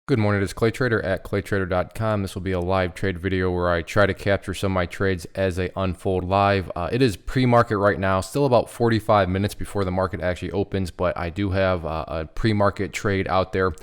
Good morning, it's Clay Trader at claytrader.com. This will be a live trade video where I try to capture some of my trades as they unfold live. It is pre-market right now, still about 45 minutes before the market actually opens, but I do have a pre-market trade out there.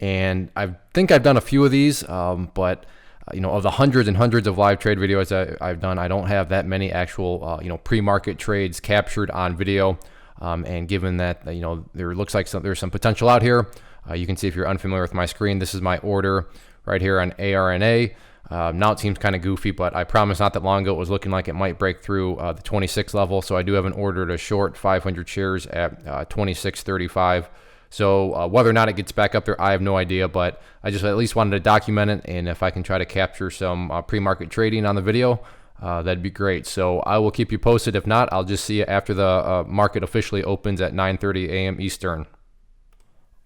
And I think I've done a few of these, but of the hundreds and hundreds of live trade videos that I've done, I don't have that many actual pre-market trades captured on video. And given that there looks like there's some potential out here. You can see if you're unfamiliar with my screen, this is my order right here on ARNA. Now it seems kind of goofy, but I promise not that long ago it was looking like it might break through the 26 level. So I do have an order to short 500 shares at 26.35. So whether or not it gets back up there, I have no idea, but I just at least wanted to document it. And if I can try to capture some pre-market trading on the video, that'd be great. So I will keep you posted. If not, I'll just see you after the market officially opens at 9:30 a.m. Eastern.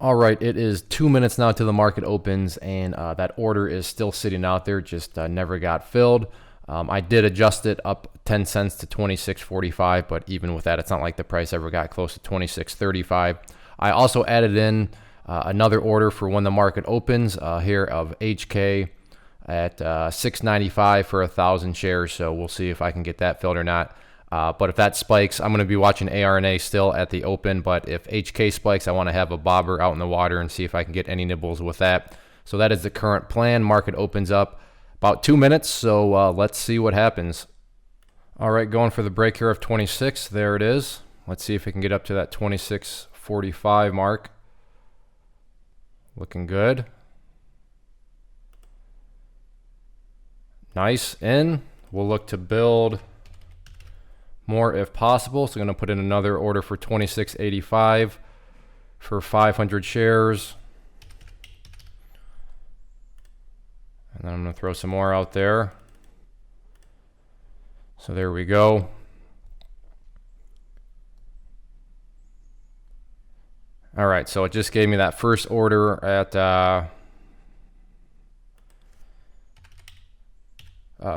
All right, it is 2 minutes now till the market opens, and that order is still sitting out there, just never got filled. I did adjust it up 10 cents to 26.45, but even with that, it's not like the price ever got close to 26.35. I also added in another order for when the market opens here of HK at 6.95 for 1,000 shares, so we'll see if I can get that filled or not. But if that spikes, I'm going to be watching ARNA still at the open. But if HK spikes, I want to have a bobber out in the water and see if I can get any nibbles with that. So that is the current plan. Market opens up about 2 minutes. So let's see what happens. All right, going for the break here of 26. There it is. Let's see if we can get up to that 26.45 mark. Looking good. Nice in. We'll look to build more if possible. So I'm going to put in another order for 26.85 for 500 shares. And then I'm going to throw some more out there. So there we go. All right, so it just gave me that first order at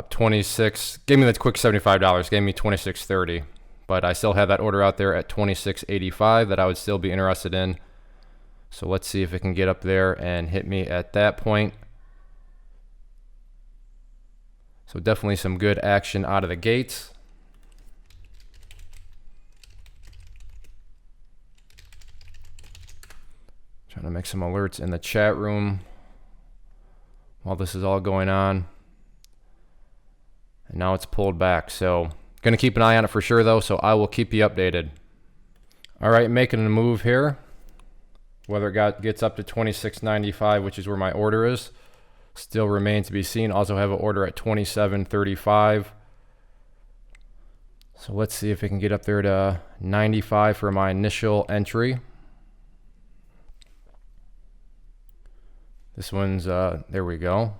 26, gave me that quick $75, gave me 26.30, but I still have that order out there at 26.85 that I would still be interested in. So let's see if it can get up there and hit me at that point. So definitely some good action out of the gates. Trying to make some alerts in the chat room while this is all going on. And now it's pulled back. So going to keep an eye on it for sure, though. So I will keep you updated. All right, making a move here. Whether it gets up to 26.95, which is where my order is, still remains to be seen. Also have an order at 27.35. So let's see if we can get up there to 95 for my initial entry. This one's, there we go.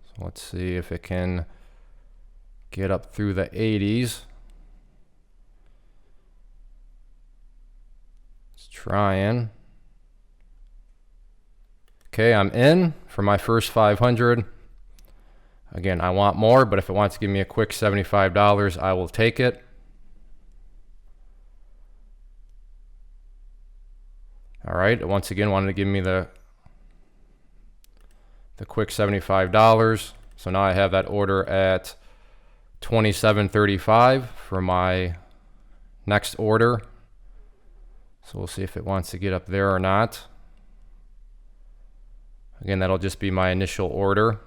So let's see if it can get up through the 80s. It's trying. Okay, I'm in for my first 500. Again, I want more, but if it wants to give me a quick $75, I will take it. All right, it once again wanted to give me the quick $75. So now I have that order at 27.35 for my next order. So we'll see if it wants to get up there or not. Again, that'll just be my initial order.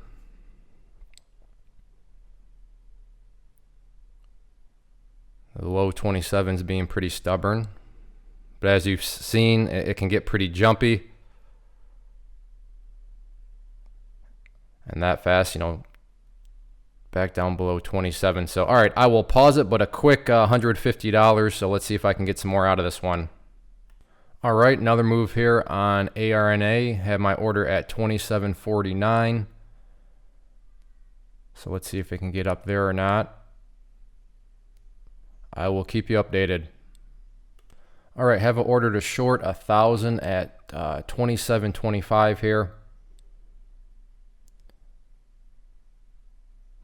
The low 27s being pretty stubborn. But as you've seen, it can get pretty jumpy. And that fast, back down below 27. So, all right, I will pause it, but a quick $150. So let's see if I can get some more out of this one. All right, another move here on ARNA. Have my order at 27.49. So let's see if it can get up there or not. I will keep you updated. All right, have an order to short 1,000 at 27.25 here.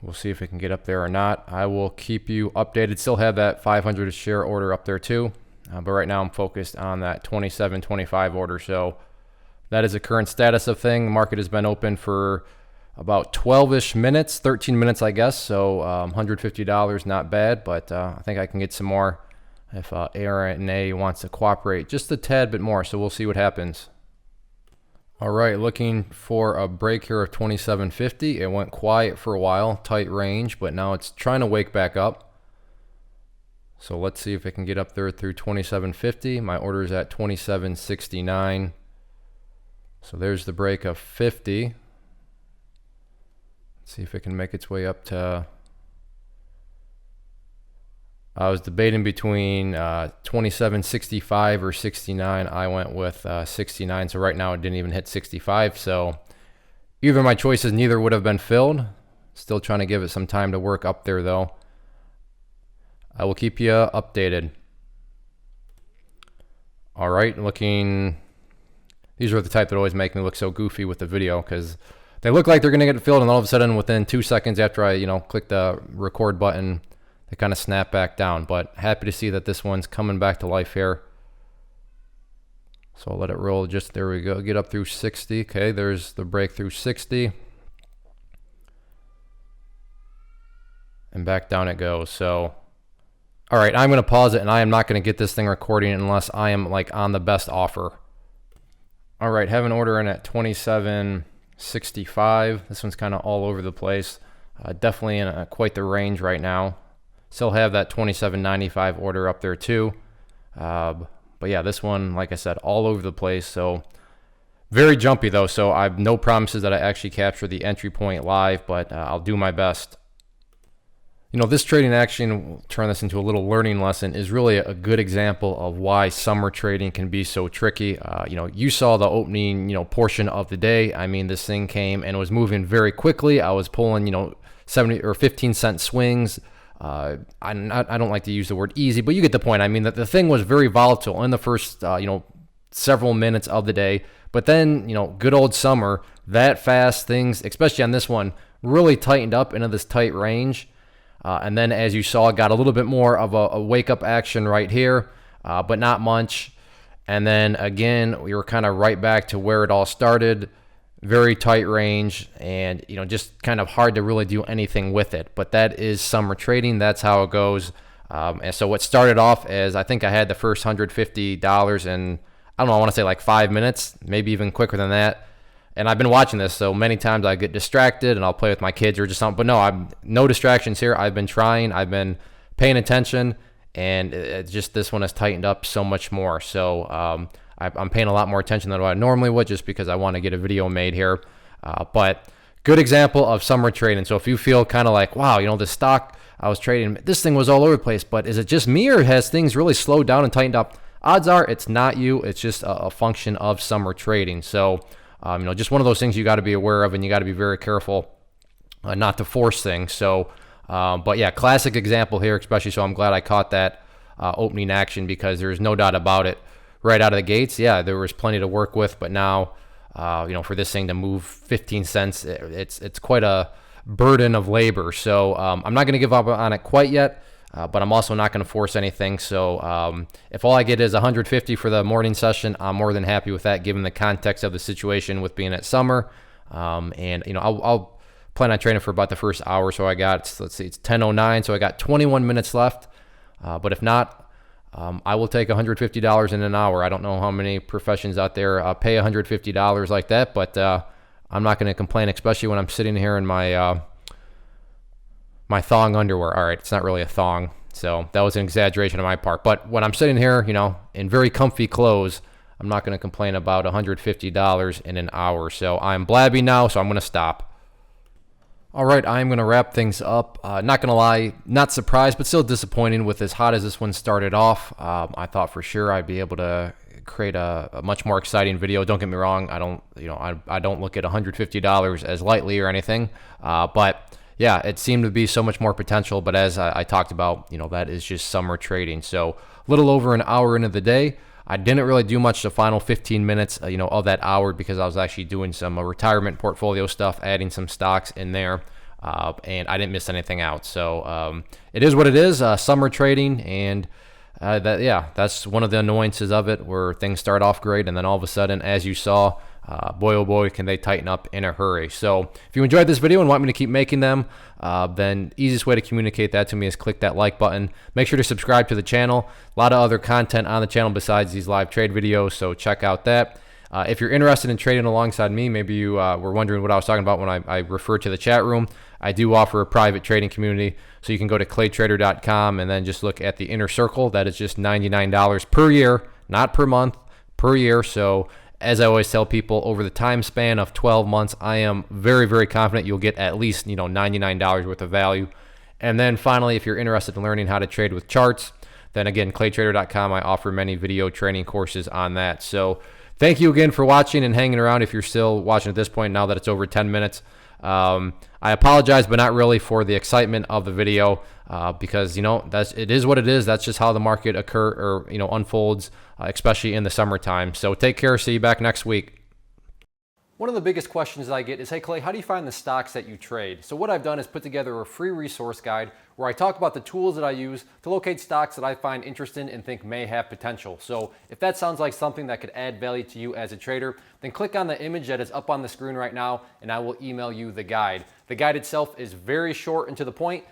We'll see if it can get up there or not. I will keep you updated. Still have that 500 share order up there too. But right now I'm focused on that 27.25 order. So That is the current status of thing. The market has been open for about 12-ish minutes, 13 minutes, I guess. So $150, not bad, but I think I can get some more if ARNA wants to cooperate just a tad bit more. So we'll see what happens. All right, looking for a break here of 27.50. It went quiet for a while, tight range, but now it's trying to wake back up. So let's see if it can get up there through 27.50. My order is at 27.69. So there's the break of 50. Let's see if it can make its way up to... I was debating between 27.65 or 69. I went with 69. So right now it didn't even hit 65. So either of my choices, neither would have been filled. Still trying to give it some time to work up there though. I will keep you updated. All right, looking... These are the type that always make me look so goofy with the video because they look like they're going to get filled, and all of a sudden within 2 seconds after I, click the record button, they kind of snap back down. But happy to see that this one's coming back to life here. So I'll let it roll. Just there we go. Get up through 60. Okay, there's the breakthrough 60. And back down it goes. So, all right, I'm going to pause it, and I am not going to get this thing recording unless I am like on the best offer. All right, have an order in at 27.65. This one's kind of all over the place. Definitely in quite the range right now. Still have that 27.95 order up there too. But yeah, this one, like I said, all over the place. So very jumpy though. So I have no promises that I actually capture the entry point live, but I'll do my best. This trading action, we'll turn this into a little learning lesson, is really a good example of why summer trading can be so tricky. You saw the opening, portion of the day. I mean, this thing came and was moving very quickly. I was pulling, 70 or 15 cent swings. I don't like to use the word easy, but you get the point. I mean, that the thing was very volatile in the first, several minutes of the day. But then, good old summer, that fast, things, especially on this one, really tightened up into this tight range. And then, as you saw, got a little bit more of a wake-up action right here, but not much. And then, again, we were kind of right back to where it all started. Very tight range and, just kind of hard to really do anything with it. But that is summer trading. That's how it goes. And so what started off as, I think I had the first $150 in, I don't know, I want to say like 5 minutes, maybe even quicker than that. And I've been watching this, so many times I get distracted and I'll play with my kids or just something. But no, no distractions here. I've been trying. I've been paying attention, and it's just this one has tightened up so much more. So I'm paying a lot more attention than what I normally would just because I want to get a video made here. But good example of summer trading. So if you feel kind of like, wow, the stock I was trading, this thing was all over the place, but is it just me or has things really slowed down and tightened up? Odds are it's not you. It's just a function of summer trading. So just one of those things you got to be aware of, and you got to be very careful not to force things. So, but yeah, classic example here, especially. So I'm glad I caught that opening action because there's no doubt about it. Right out of the gates, yeah, there was plenty to work with, but now, for this thing to move 15 cents, it's quite a burden of labor. So I'm not going to give up on it quite yet. But I'm also not going to force anything. So if all I get is 150 for the morning session, I'm more than happy with that, given the context of the situation with being at summer. I'll plan on trading for about the first hour. So I got, let's see, it's 10:09. So I got 21 minutes left. But if not, I will take $150 in an hour. I don't know how many professions out there pay $150 like that, but I'm not going to complain, especially when I'm sitting here in my my thong underwear. All right, it's not really a thong, so that was an exaggeration on my part. But when I'm sitting here, in very comfy clothes, I'm not going to complain about $150 in an hour. So I'm blabby now, so I'm going to stop. All right, I'm going to wrap things up. Not going to lie, not surprised, but still disappointing with as hot as this one started off. I thought for sure I'd be able to create a much more exciting video. Don't get me wrong. I don't look at $150 as lightly or anything, but yeah, it seemed to be so much more potential, but as I talked about, that is just summer trading. So a little over an hour into the day. I didn't really do much the final 15 minutes, of that hour because I was actually doing some retirement portfolio stuff, adding some stocks in there, and I didn't miss anything out. So it is what it is, summer trading, and that's one of the annoyances of it, where things start off great, and then all of a sudden, as you saw, boy oh boy, can they tighten up in a hurry. So if you enjoyed this video and want me to keep making them, then easiest way to communicate that to me is click that like button. Make sure to subscribe to the channel. A lot of other content on the channel besides these live trade videos, so check out that. If you're interested in trading alongside me, maybe you were wondering what I was talking about when I referred to the chat room. I do offer a private trading community, so you can go to claytrader.com and then just look at the inner circle. That is just $99 per year, not per month, per year. So as I always tell people, over the time span of 12 months, I am very, very confident you'll get at least $99 worth of value. And then finally, if you're interested in learning how to trade with charts, then again, claytrader.com, I offer many video training courses on that. So thank you again for watching and hanging around if you're still watching at this point now that it's over 10 minutes. I apologize, but not really, for the excitement of the video, because it is what it is. That's just how the market unfolds, especially in the summertime. So take care. See you back next week. One of the biggest questions I get is, hey Clay, how do you find the stocks that you trade? So what I've done is put together a free resource guide where I talk about the tools that I use to locate stocks that I find interesting and think may have potential. So if that sounds like something that could add value to you as a trader, then click on the image that is up on the screen right now and I will email you the guide. The guide itself is very short and to the point.